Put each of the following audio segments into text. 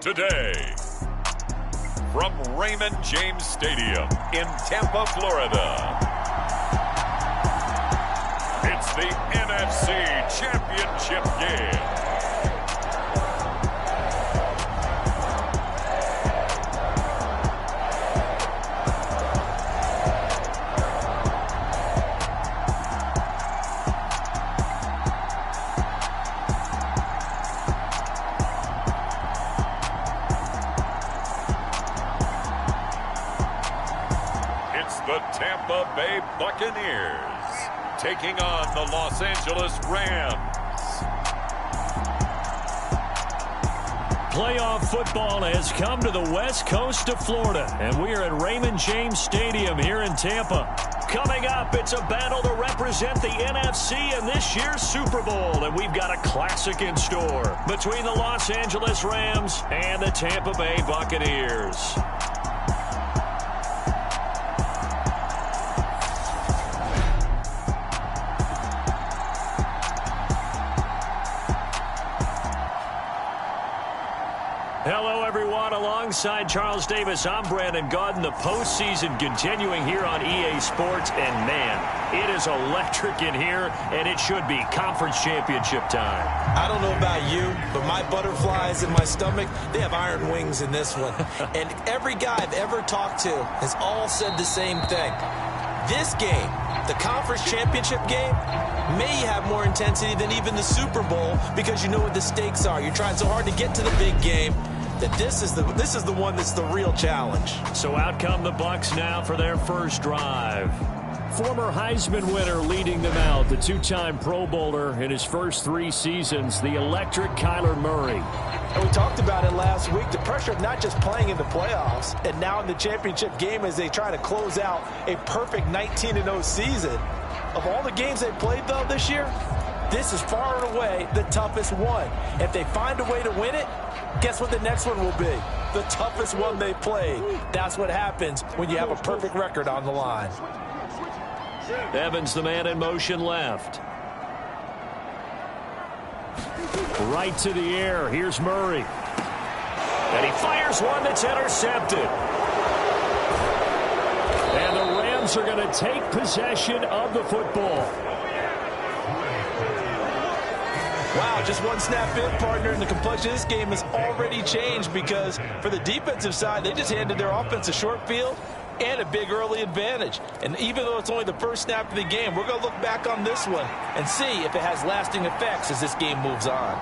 Today, from Raymond James Stadium in Tampa, Florida, it's the NFC Championship game. The Tampa Bay Buccaneers taking on the Los Angeles Rams. Playoff football has come to the west coast of Florida, and we are at Raymond James Stadium here in Tampa. Coming up, it's a battle to represent the NFC in this year's Super Bowl, and we've got a classic in store between the Los Angeles Rams and the Tampa Bay Buccaneers. Hello, everyone. Alongside Charles Davis, I'm Brandon Gaudin. The postseason continuing here on EA Sports. And, man, it is electric in here, and it should be conference championship time. I don't know about you, but my butterflies in my stomach, they have iron wings in this one. And every guy I've ever talked to has all said the same thing. This game, the conference championship game, may have more intensity than even the Super Bowl because you know what the stakes are. You're trying so hard to get to the big game that this is the one that's the real challenge. So out come the Bucs now for their first drive. Former Heisman winner leading them out, the two-time Pro Bowler in his first 3 seasons, the electric Kyler Murray. And we talked about it last week, the pressure of not just playing in the playoffs and now in the championship game as they try to close out a perfect 19-0 season. Of all the games they played, though, this year, this is far and away the toughest one. If they find a way to win it, guess what the next one will be? The toughest one they played. That's what happens when you have a perfect record on the line. Evans, the man in motion left. Right to the air. Here's Murray. And he fires one that's intercepted. And the Rams are going to take possession of the football. Wow, just one snap in, partner, and the complexion of this game has already changed because for the defensive side, they just handed their offense a short field and a big early advantage. And even though it's only the first snap of the game, we're going to look back on this one and see if it has lasting effects as this game moves on.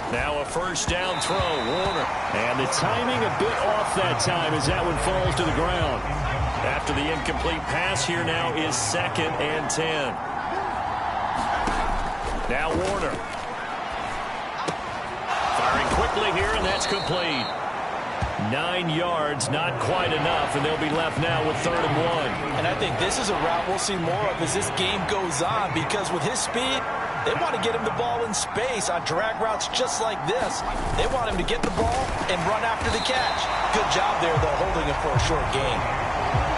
Now a first down throw, Warner. And the timing a bit off that time as that one falls to the ground. After the incomplete pass, here now is 2nd and 10. Now Warner. Firing quickly here, and that's complete. 9 yards, not quite enough, and they'll be left now with 3rd and 1. And I think this is a route we'll see more of as this game goes on because with his speed, they want to get him the ball in space on drag routes just like this. They want him to get the ball and run after the catch. Good job there, though, holding him for a short gain.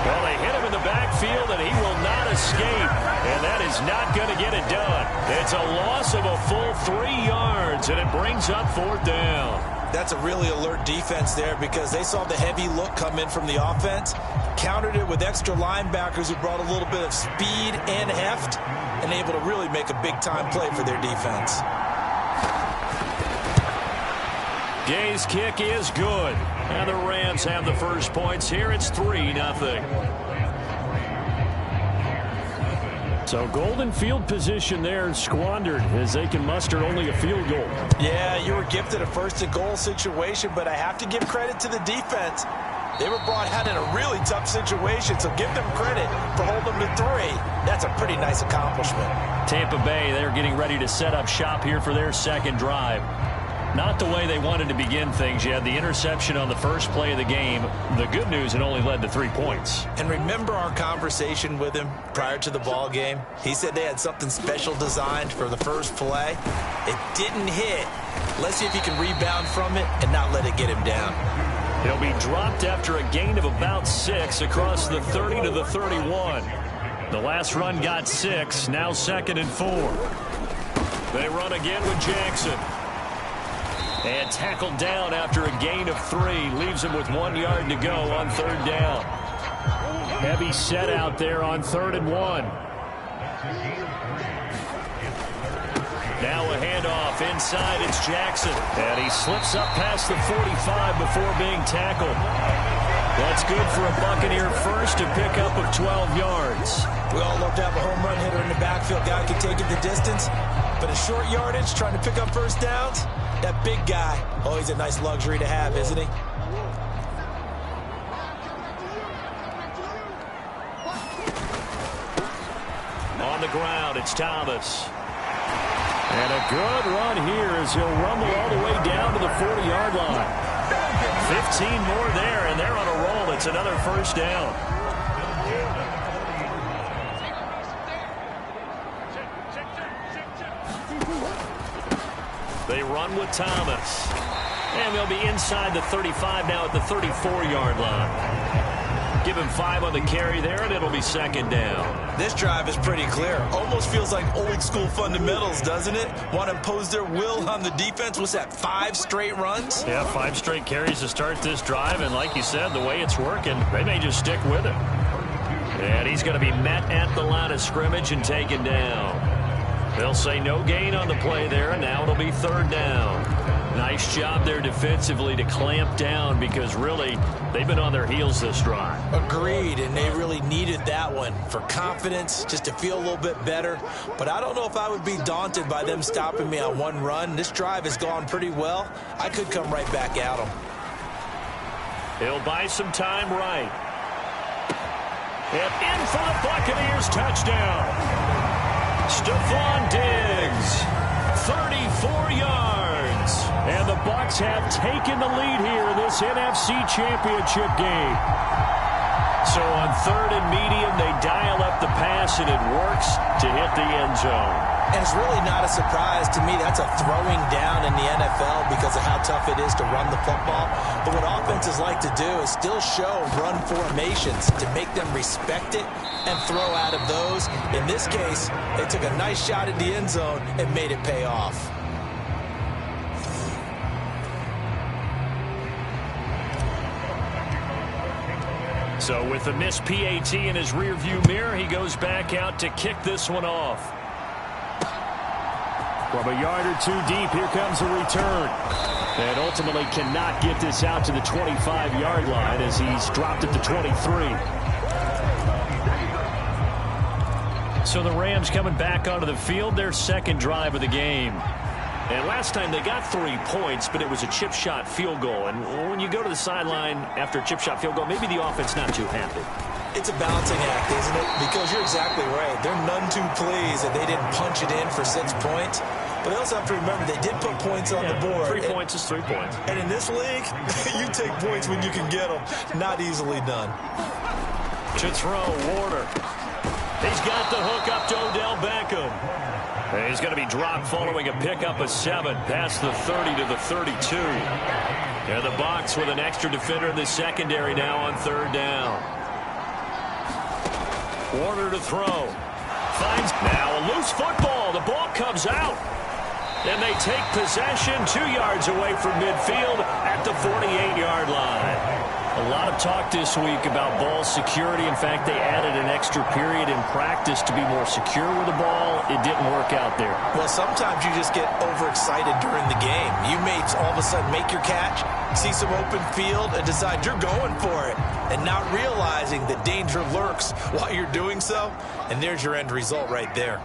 Well, they hit him in the backfield, and he will not escape. And that is not going to get it done. It's a loss of a full 3 yards, and it brings up 4th down. That's a really alert defense there because they saw the heavy look come in from the offense, countered it with extra linebackers who brought a little bit of speed and heft, and able to really make a big-time play for their defense. Gay's kick is good. And the Rams have the first points here. It's 3-0. So golden field position there squandered as they can muster only a field goal. Yeah, you were gifted a first-and-goal situation, but I have to give credit to the defense. They were brought out in a really tough situation, so give them credit for holding them to 3. That's a pretty nice accomplishment. Tampa Bay, they're getting ready to set up shop here for their second drive. Not the way they wanted to begin things. You had the interception on the first play of the game. The good news, it only led to 3 points. And remember our conversation with him prior to the ball game? He said they had something special designed for the first play. It didn't hit. Let's see if he can rebound from it and not let it get him down. He'll be dropped after a gain of about 6 across the 30 to the 31. The last run got 6, now 2nd and 4. They run again with Jackson. And tackled down after a gain of 3. Leaves him with 1 yard to go on 3rd down. Heavy set out there on 3rd and 1. Now a handoff inside. It's Jackson. And he slips up past the 45 before being tackled. That's good for a Buccaneer first, a pickup of 12 yards. We all love to have a home run hitter in the backfield. Guy can take it the distance. But a short yardage, trying to pick up first downs, that big guy, oh, he's a nice luxury to have, isn't he? On the ground, it's Thomas. And a good run here as he'll rumble all the way down to the 40-yard line. 15 more there, and they're on a roll. It's another first down. They run with Thomas. And they'll be inside the 35 now at the 34-yard line. Give him 5 on the carry there, and it'll be 2nd down. This drive is pretty clear. Almost feels like old-school fundamentals, doesn't it? Want to impose their will on the defense. What's that, 5 straight runs? Yeah, 5 straight carries to start this drive, and like you said, the way it's working, they may just stick with it. And he's going to be met at the line of scrimmage and taken down. They'll say no gain on the play there, and now it'll be 3rd down. Nice job there defensively to clamp down because really they've been on their heels this drive. Agreed, and they really needed that one for confidence, just to feel a little bit better. But I don't know if I would be daunted by them stopping me on 1 run. This drive has gone pretty well. I could come right back at them. He'll buy some time right. And in for the Buccaneers touchdown. Stephon Diggs, 34 yards. And the Bucs have taken the lead here in this NFC Championship game. So on 3rd and medium, they dial up the pass, and it works to hit the end zone. And it's really not a surprise to me. That's a throwing down in the NFL because of how tough it is to run the football. But what offenses like to do is still show run formations to make them respect it and throw out of those. In this case, they took a nice shot at the end zone and made it pay off. So with the missed PAT in his rearview mirror, he goes back out to kick this one off. From a yard or 2 deep, here comes a return. And ultimately cannot get this out to the 25-yard line as he's dropped at the 23. So the Rams coming back onto the field, their 2nd drive of the game. And last time they got 3 points, but it was a chip shot field goal. And when you go to the sideline after a chip shot field goal, maybe the offense not too happy. It's a balancing act, isn't it? Because you're exactly right. They're none too pleased that they didn't punch it in for 6 points. But they also have to remember they did put points on the board. 3 points is 3 points. And in this league, you take points when you can get them. Not easily done. To throw, Warner. He's got the hook up to Odell Beckham. And he's going to be dropped following a pickup of 7 past the 30 to the 32. And the Bucs with an extra defender in the secondary now on 3rd down. Warner to throw. Finds now a loose football. The ball comes out. And they take possession 2 yards away from midfield at the 48-yard line. A lot of talk this week about ball security. In fact, they added an extra period in practice to be more secure with the ball. It didn't work out there. Well, sometimes you just get overexcited during the game. You may all of a sudden make your catch, see some open field, and decide you're going for it, and not realizing the danger lurks while you're doing so. And there's your end result right there.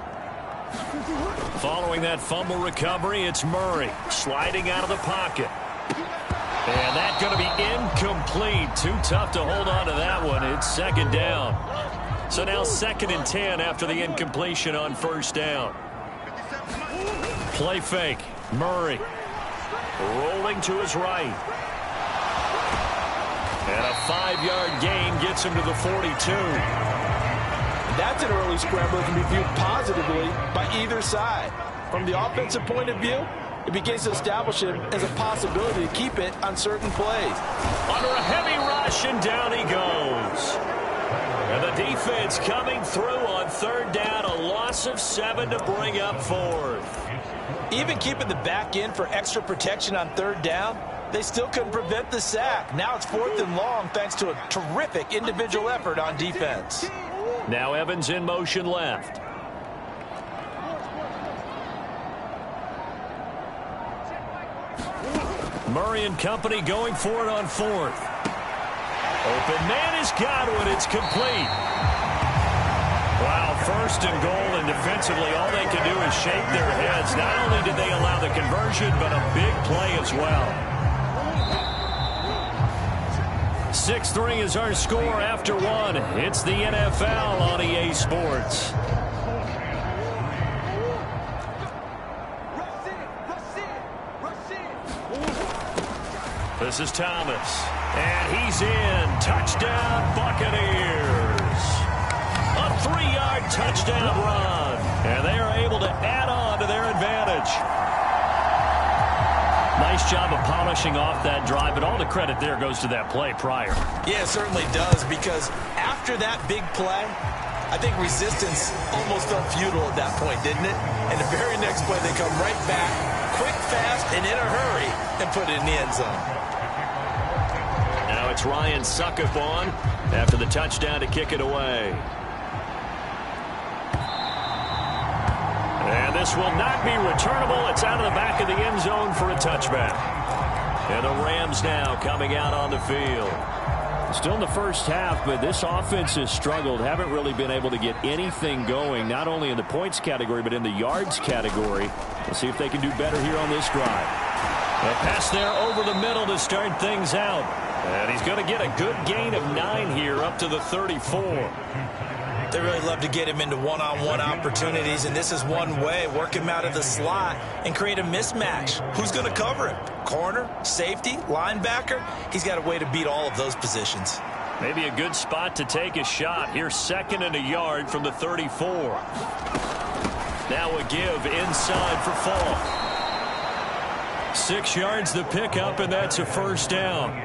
Following that fumble recovery, it's Murray sliding out of the pocket. And that's going to be incomplete. Too tough to hold on to that one. It's 2nd down. So now 2nd and 10 after the incompletion on 1st down. Play fake. Murray rolling to his right. And a 5-yard gain gets him to the 42. That's an early scramble that can be viewed positively by either side. From the offensive point of view, it begins to establish him as a possibility to keep it on certain plays. Under a heavy rush, and down he goes. And the defense coming through on third down, a loss of 7 to bring up fourth. Even keeping the back end for extra protection on third down, they still couldn't prevent the sack. Now it's 4th and long thanks to a terrific individual effort on defense. Now Evans in motion left. Murray and company going for it on 4th. Open man has got one. It's complete. Wow, 1st and goal, and defensively all they can do is shake their heads. Not only did they allow the conversion, but a big play as well. 6-3 is our score after 1. It's the NFL on EA Sports. This is Thomas, and he's in. Touchdown, Buccaneers. A 3-yard touchdown run, and they are able to add on to their advantage. Nice job of polishing off that drive, but all the credit there goes to that play prior. Yeah, it certainly does, because after that big play, I think resistance almost felt futile at that point, didn't it? And the very next play, they come right back, quick, fast, and in a hurry, and put it in the end zone. Now it's Ryan Suckup on after the touchdown to kick it away. And this will not be returnable. It's out of the back of the end zone for a touchback. And the Rams now coming out on the field. Still in the first half, but this offense has struggled. Haven't really been able to get anything going, not only in the points category, but in the yards category. We'll see if they can do better here on this drive. A pass there over the middle to start things out. And he's going to get a good gain of 9 here up to the 34. They really love to get him into one-on-one opportunities, and this is one way. Work him out of the slot and create a mismatch. Who's going to cover him? Corner, safety, linebacker? He's got a way to beat all of those positions. Maybe a good spot to take a shot. Here's 2nd and a yard from the 34. Now a give inside for Fall. 6 yards the pickup, and that's a first down.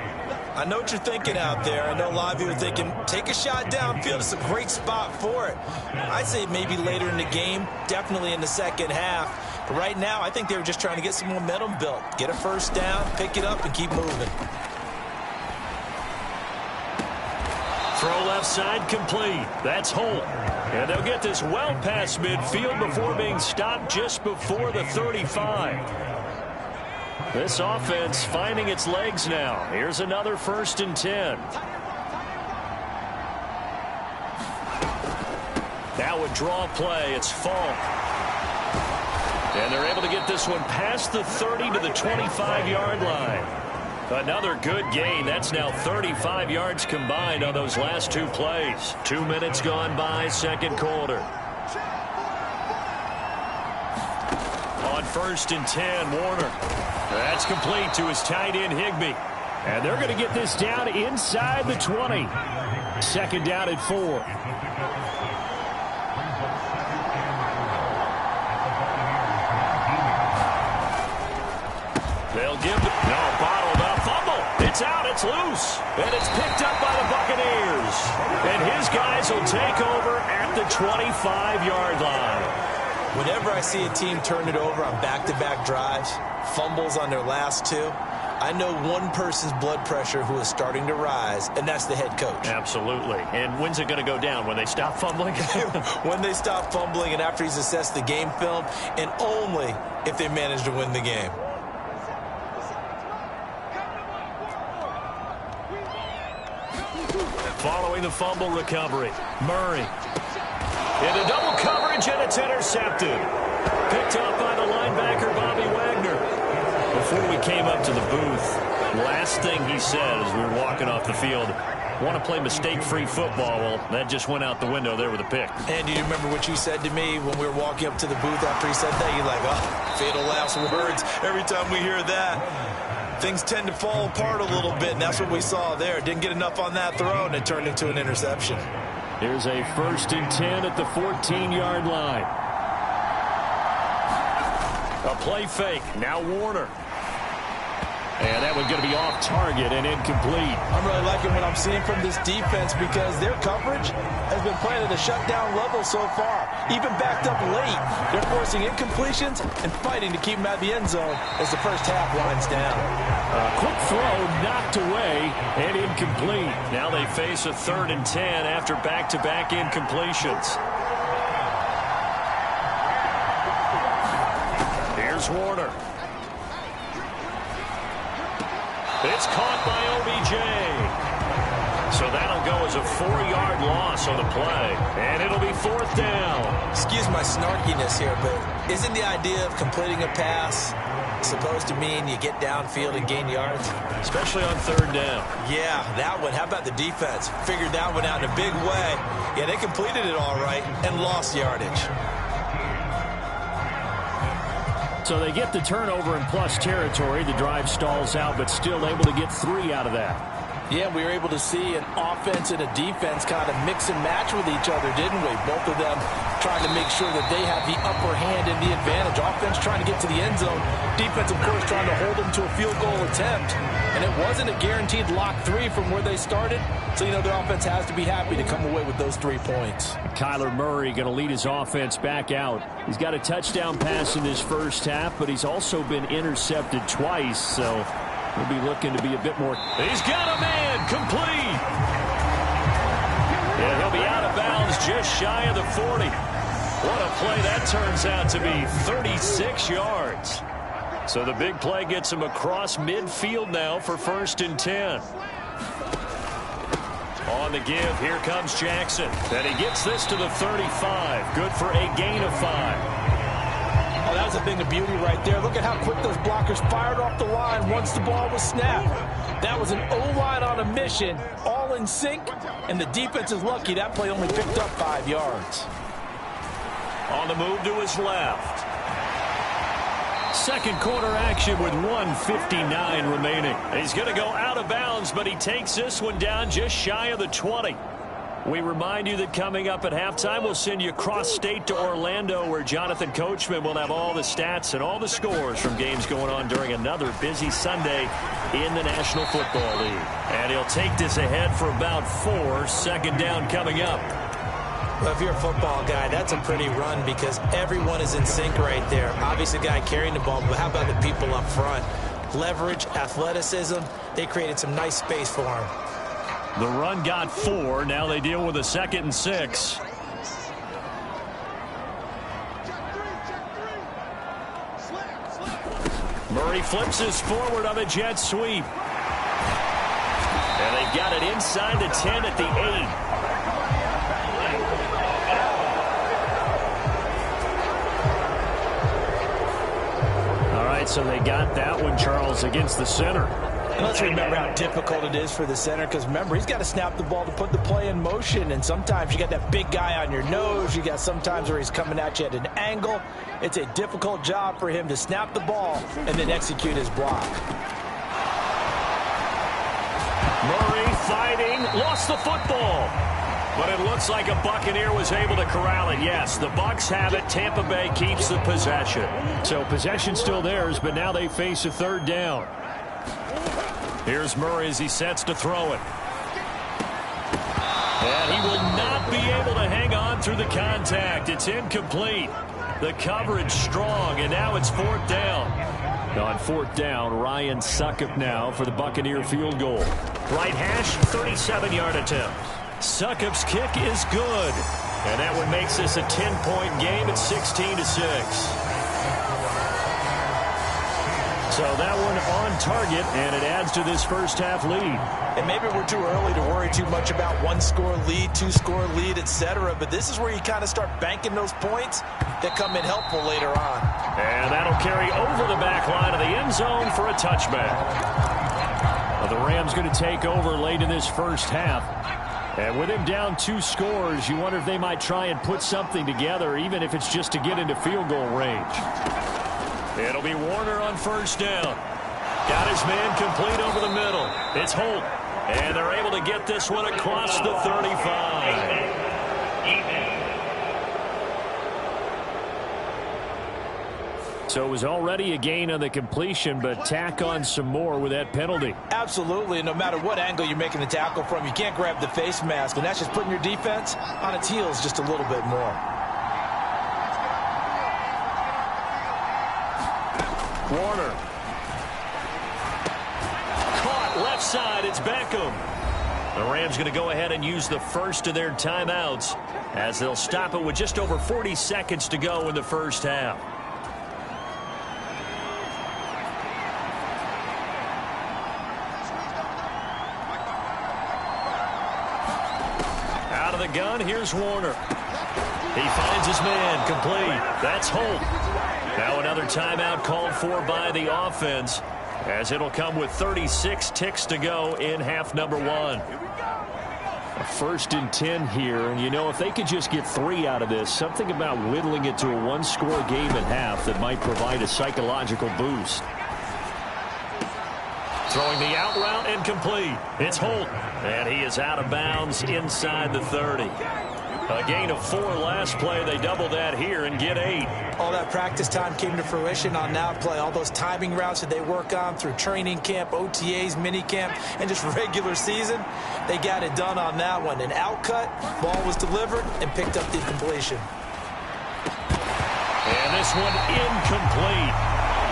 I know what you're thinking out there. I know a lot of you are thinking, take a shot downfield. It's a great spot for it. I'd say maybe later in the game, definitely in the second half. But right now, I think they were just trying to get some momentum built. Get a first down, pick it up, and keep moving. Throw left side complete. That's Holt. And they'll get this well past midfield before being stopped just before the 35. This offense finding its legs now. Here's another 1st and 10. Now a draw play. It's Falk. And they're able to get this one past the 30 to the 25-yard line. Another good gain. That's now 35 yards combined on those last 2 plays. 2 minutes gone by, second quarter. On 1st and 10, Warner. That's complete to his tight end, Higbee. And they're going to get this down inside the 20. 2nd down at 4. They'll give the... No, bottled up. Fumble. It's out. It's loose. And it's picked up by the Buccaneers. And his guys will take over at the 25-yard line. Whenever I see a team turn it over on back-to-back drives, fumbles on their last 2, I know one person's blood pressure who is starting to rise, and that's the head coach. Absolutely. And when's it going to go down? When they stop fumbling? When they stop fumbling and after he's assessed the game film, and only if they manage to win the game. Following the fumble recovery, Murray. Into double coverage, and it's intercepted. Picked up by the linebacker, Bobby Wagner. Before we came up to the booth, last thing he said as we were walking off the field, want to play mistake-free football. Well, that just went out the window there with a pick. And do you remember what you said to me when we were walking up to the booth after he said that? You're like, oh, fatal last words. Every time we hear that, things tend to fall apart a little bit, and that's what we saw there. Didn't get enough on that throw, and it turned into an interception. Here's a 1st and 10 at the 14-yard line. A play fake. Now Warner. And that one's going to be off target and incomplete. I'm really liking what I'm seeing from this defense because their coverage has been playing at a shutdown level so far. Even backed up late, they're forcing incompletions and fighting to keep them out of the end zone as the first half winds down. Quick throw knocked away and incomplete. Now they face a 3rd and 10 after back-to-back incompletions. Here's Warner. It's caught by OBJ. So that'll go as a 4-yard loss on the play. And it'll be 4th down. Excuse my snarkiness here, but isn't the idea of completing a pass supposed to mean you get downfield and gain yards? Especially on 3rd down. Yeah, that one. How about the defense? Figured that one out in a big way. Yeah, they completed it all right and lost yardage. So they get the turnover in plus territory. The drive stalls out, but still able to get 3 out of that. Yeah, we were able to see an offense and a defense kind of mix and match with each other, didn't we? Both of them trying to make sure that they have the upper hand and the advantage. Offense trying to get to the end zone. Defense, of course, trying to hold them to a field goal attempt. And it wasn't a guaranteed lock 3 from where they started. So, you know, their offense has to be happy to come away with those 3 points. Kyler Murray going to lead his offense back out. He's got a touchdown pass in this first half, but he's also been intercepted twice, so we'll be looking to be a bit more. He's got a man complete. Yeah, he'll be out of bounds just shy of the 40. What a play that turns out to be, 36 yards. So the big play gets him across midfield now for 1st and 10. On the give, here comes Jackson. And he gets this to the 35. Good for a gain of 5. Oh, that was a thing of beauty right there. Look at how quick those blockers fired off the line once the ball was snapped. That was an O-line on a mission, all in sync, and the defense is lucky that play only picked up 5 yards. On the move to his left. Second quarter action with 1:59 remaining. He's going to go out of bounds, but he takes this one down just shy of the 20. We remind you that coming up at halftime, we'll send you across state to Orlando, where Jonathan Coachman will have all the stats and all the scores from games going on during another busy Sunday in the National Football League. And he'll take this ahead for about 4. Second down coming up. Well, if you're a football guy, that's a pretty run because everyone is in sync right there. Obviously, the guy carrying the ball, but how about the people up front? Leverage, athleticism, they created some nice space for him. The run got 4. Now they deal with a 2nd and 6. Murray flips his forward on a jet sweep. And they've got it inside the 10 at the 8. So they got that one, Charles, against the center. And let's remember how difficult it is for the center because, remember, he's got to snap the ball to put the play in motion. And sometimes you got that big guy on your nose. You got sometimes where he's coming at you at an angle. It's a difficult job for him to snap the ball and then execute his block. Murray fighting, lost the football. But it looks like a Buccaneer was able to corral it. Yes, the Bucs have it. Tampa Bay keeps the possession. So possession still theirs, but now they face a 3rd down. Here's Murray as he sets to throw it. And he will not be able to hang on through the contact. It's incomplete. The coverage strong, and now it's 4th down. On 4th down, Ryan Succop now for the Buccaneer field goal. Right hash, 37-yard attempt. Succop's kick is good. And that one makes this a 10-point game at 16-6. So that one on target, and it adds to this first half lead. And maybe we're too early to worry too much about 1-score lead, 2-score lead, etc. But this is where you kind of start banking those points that come in helpful later on. And that'll carry over the back line of the end zone for a touchback. Well, the Rams going to take over late in this first half. And with him down 2 scores, you wonder if they might try and put something together, even if it's just to get into field goal range. It'll be Warner on 1st down. Got his man complete over the middle. It's Holt. And they're able to get this one across the 35. So it was already a gain on the completion, but tack on some more with that penalty. Absolutely. No matter what angle you're making the tackle from, you can't grab the face mask, and that's just putting your defense on its heels just a little bit more. Warner. Caught left side. It's Beckham. The Rams going to go ahead and use the first of their timeouts as they'll stop it with just over 40 seconds to go in the first half. Out of the gun, here's Warner. He finds his man, complete. That's Holt. Now another timeout called for by the offense, as it'll come with 36 ticks to go in half number one. A 1st and 10 here, and you know, if they could just get 3 out of this, something about whittling it to a one-score game at half that might provide a psychological boost. Throwing the out route and complete. It's Holt, and he is out of bounds inside the 30. A gain of 4 last play. They double that here and get 8. All that practice time came to fruition on that play. All those timing routes that they work on through training camp, OTAs, mini camp, and just regular season, they got it done on that one. An out cut, ball was delivered, and picked up the completion. And this one incomplete.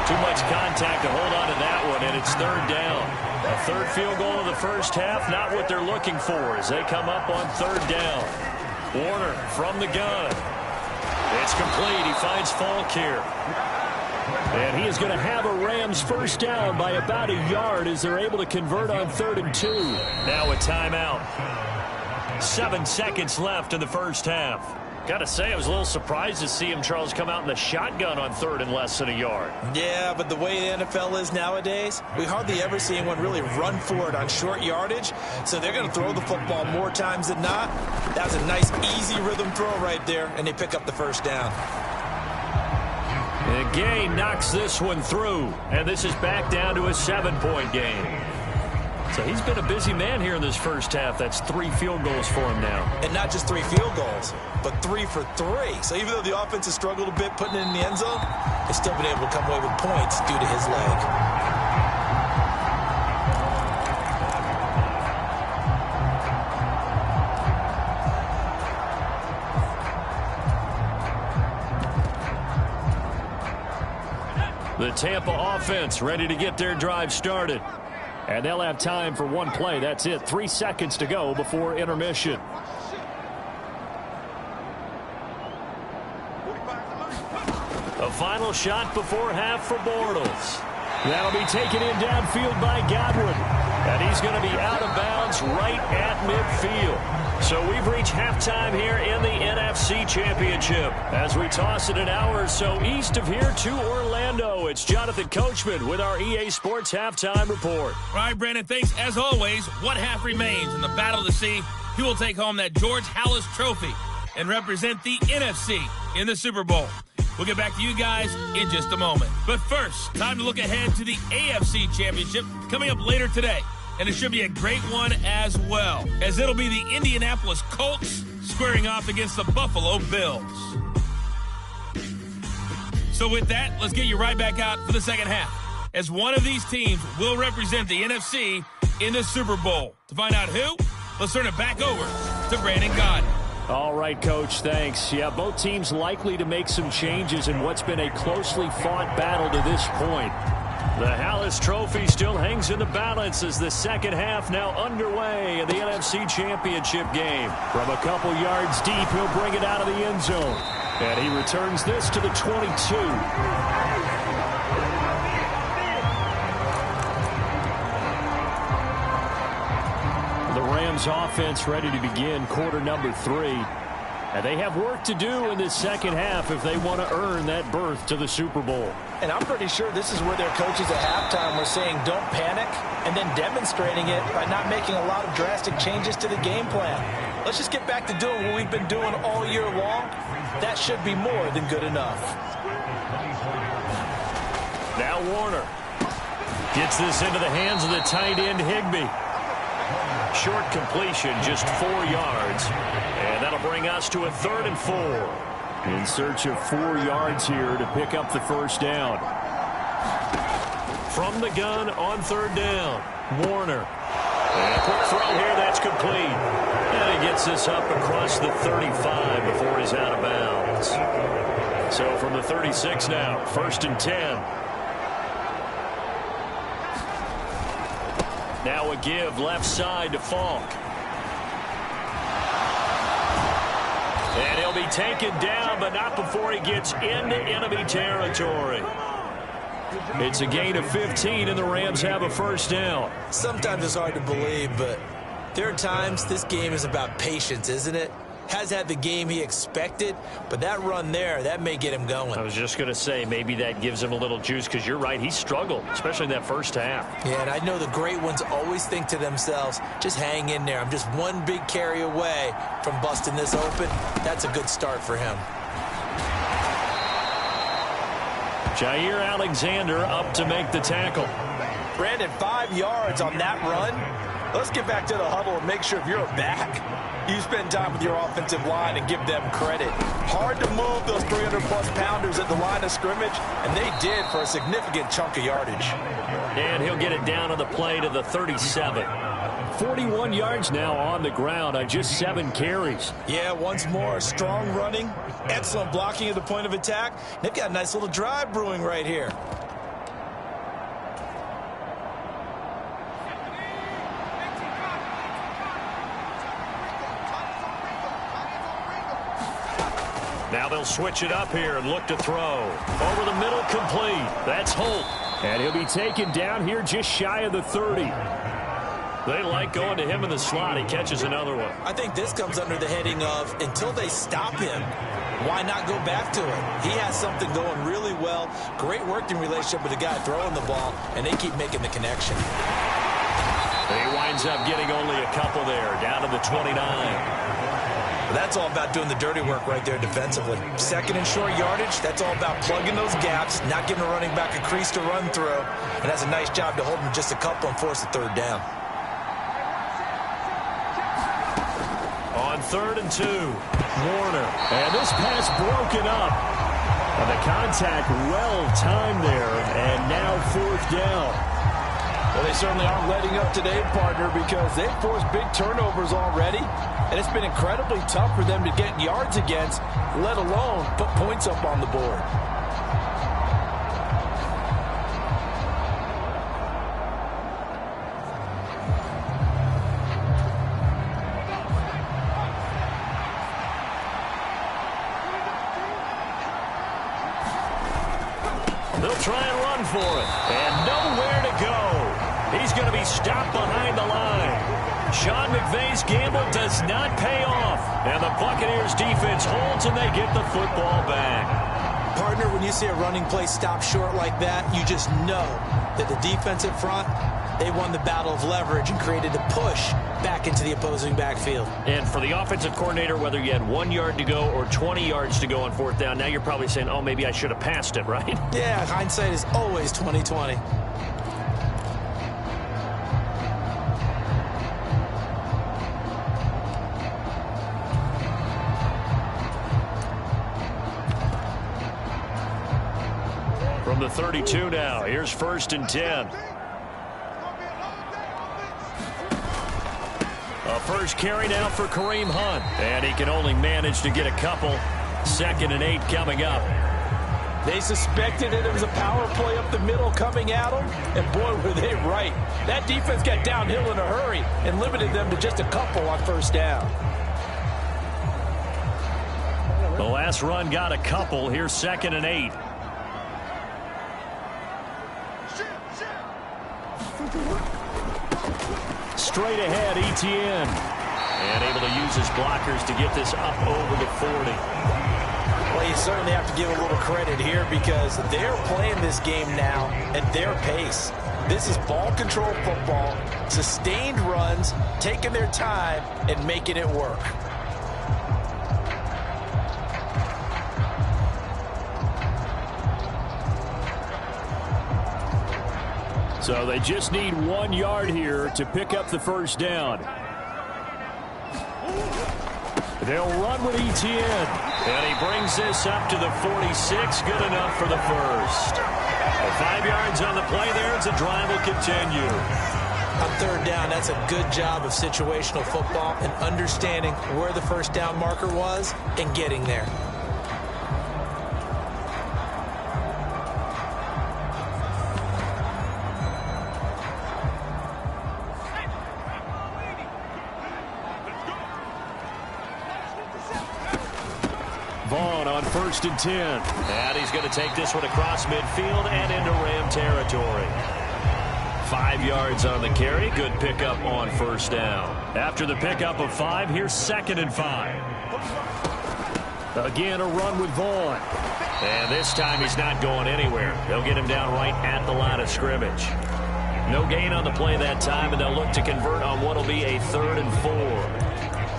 Too much contact to hold on to that one, and it's 3rd down. A 3rd field goal of the first half, not what they're looking for as they come up on 3rd down. Warner from the gun. It's complete. He finds Falk here. And he is going to have a Rams first down by about a yard as they're able to convert on 3rd and 2. Now a timeout. 7 seconds left in the first half. Got to say, I was a little surprised to see him, Charles, come out in the shotgun on 3rd and less than a yard. Yeah, but the way the NFL is nowadays, we hardly ever see anyone really run for it on short yardage. So they're going to throw the football more times than not. That was a nice, easy rhythm throw right there, and they pick up the first down. And Gay knocks this one through, and this is back down to a 7-point game. So he's been a busy man here in this first half. That's 3 field goals for him now. And not just 3 field goals, but 3 for 3. So even though the offense has struggled a bit putting it in the end zone, they've still been able to come away with points due to his leg. The Tampa offense ready to get their drive started. And they'll have time for 1 play. That's it. 3 seconds to go before intermission. A final shot before half for Bortles. That'll be taken in downfield by Godwin. And he's going to be out of bounds right at midfield. So we've reached halftime here in the NFC Championship. As we toss it an hour or so east of here to Orlando, it's Jonathan Coachman with our EA Sports Halftime Report. All right, Brandon, thanks. As always, one half remains in the battle to see who will take home that George Halas Trophy and represent the NFC in the Super Bowl. We'll get back to you guys in just a moment. But first, time to look ahead to the AFC Championship coming up later today. And it should be a great one as well, as it'll be the Indianapolis Colts squaring off against the Buffalo Bills. So with that, let's get you right back out for the second half, as one of these teams will represent the NFC in the Super Bowl. To find out who, let's turn it back over to Brandon Gaudin. All right, Coach, thanks. Yeah, both teams likely to make some changes in what's been a closely fought battle to this point. The Halas Trophy still hangs in the balance as the second half now underway in the NFC Championship game. From a couple yards deep, he'll bring it out of the end zone. And he returns this to the 22. The Rams offense ready to begin quarter number 3. And they have work to do in this second half if they want to earn that berth to the Super Bowl. And I'm pretty sure this is where their coaches at halftime were saying don't panic, and then demonstrating it by not making a lot of drastic changes to the game plan. Let's just get back to doing what we've been doing all year long. That should be more than good enough. Now Warner gets this into the hands of the tight end Higbee. Short completion, just 4 yards. And that'll bring us to a 3rd and 4. In search of 4 yards here to pick up the first down. From the gun on 3rd down, Warner. And a quick throw here, that's complete. And he gets this up across the 35 before he's out of bounds. So from the 36 now, 1st and 10. Now a give left side to Falk. And he'll be taken down, but not before he gets into enemy territory. It's a gain of 15, and the Rams have a first down. Sometimes it's hard to believe, but there are times this game is about patience, isn't it? Has had the game he expected, but that run there, that may get him going. I was just going to say, maybe that gives him a little juice, because you're right, he struggled, especially in that first half. Yeah, and I know the great ones always think to themselves, just hang in there. I'm just one big carry away from busting this open. That's a good start for him. Jair Alexander up to make the tackle. Brandon, 5 yards on that run. Let's get back to the huddle and make sure if you're a back, you spend time with your offensive line and give them credit. Hard to move those 300-plus pounders at the line of scrimmage, and they did for a significant chunk of yardage. And he'll get it down on the play to the 37. 41 yards now on the ground on just 7 carries. Yeah, once more, strong running, excellent blocking at the point of attack. They've got a nice little drive brewing right here. Now they'll switch it up here and look to throw. Over the middle, complete. That's Holt. And he'll be taken down here just shy of the 30. They like going to him in the slot. He catches another one. I think this comes under the heading of, until they stop him, why not go back to it? He has something going really well. Great working relationship with the guy throwing the ball, and they keep making the connection. He winds up getting only a couple there, down to the 29. That's all about doing the dirty work right there defensively. 2nd and short yardage, that's all about plugging those gaps, not giving a running back a crease to run through, and that's a nice job to hold him just a couple and force the 3rd down. On 3rd and 2, Warner. And this pass broken up. And the contact well timed there, and now 4th down. Well, they certainly aren't letting up today, partner, because they've forced big turnovers already, and it's been incredibly tough for them to get yards against, let alone put points up on the board. They'll try and run for it, and nowhere to go. He's going to be stopped behind the line. Sean McVay's gamble does not pay off. And the Buccaneers defense holds and they get the football back. Partner, when you see a running play stop short like that, you just know that the defensive front, they won the battle of leverage and created a push back into the opposing backfield. And for the offensive coordinator, whether you had 1 yard to go or 20 yards to go on 4th down, now you're probably saying, oh, maybe I should have passed it, right? Yeah, hindsight is always 20/20. From the 32 now, here's 1st and 10. A first carry now for Kareem Hunt. And he can only manage to get a couple. 2nd and 8 coming up. They suspected it was a power play up the middle coming at them, and boy, were they right. That defense got downhill in a hurry and limited them to just a couple on 1st down. The last run got a couple. Here's 2nd and 8. Straight ahead, Etienne. And able to use his blockers to get this up over the 40. Well, you certainly have to give a little credit here because they're playing this game now at their pace. This is ball control football, sustained runs, taking their time and making it work. So they just need 1 yard here to pick up the first down. They'll run with Etienne. And he brings this up to the 46. Good enough for the first. 5 yards on the play there as the drive will continue. On third down, that's a good job of situational football and understanding where the first down marker was and getting there. Vaughn on 1st and 10. And he's going to take this one across midfield and into Ram territory. 5 yards on the carry. Good pickup on first down. After the pickup of 5, here's 2nd and 5. Again, a run with Vaughn. And this time he's not going anywhere. They'll get him down right at the line of scrimmage. No gain on the play that time, and they'll look to convert on what will be a 3rd and 4.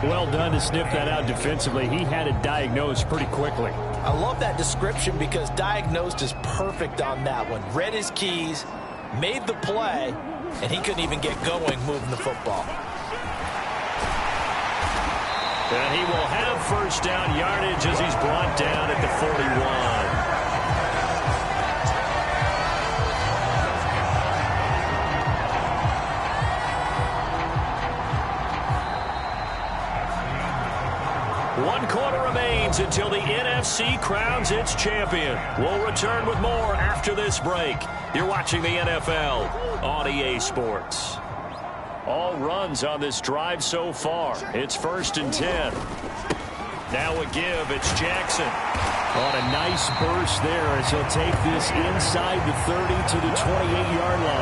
Well done to sniff that out defensively. He had it diagnosed pretty quickly. I love that description because diagnosed is perfect on that one. Read his keys, made the play, and he couldn't even get going moving the football. And he will have first down yardage as he's brought down at the 41. One quarter remains until the NFC crowns its champion. We'll return with more after this break. You're watching the NFL on EA Sports. All runs on this drive so far. It's 1st and 10. Now a give. It's Jackson. On a nice burst there as he'll take this inside the 30 to the 28-yard line.